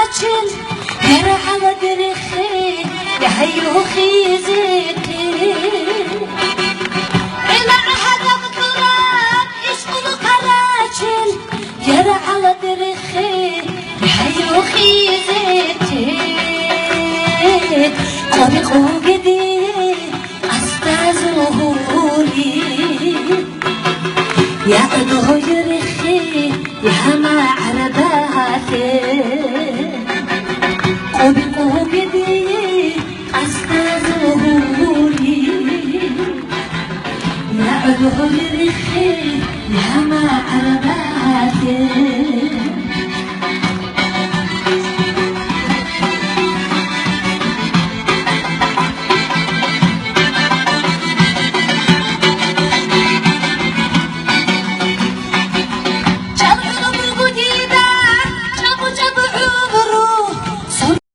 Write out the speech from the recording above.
قراچل يرى على درخي يحيو خيزتي إلى هذا التراب يشقل قراچل يرى على درخي يحيو خيزتي قومي قوقدي أستازهولي يا أدهو يرخي يا ما عرباتي قومي قوقدي أستازهولي يا أدهو يرخي يا ما عرباتي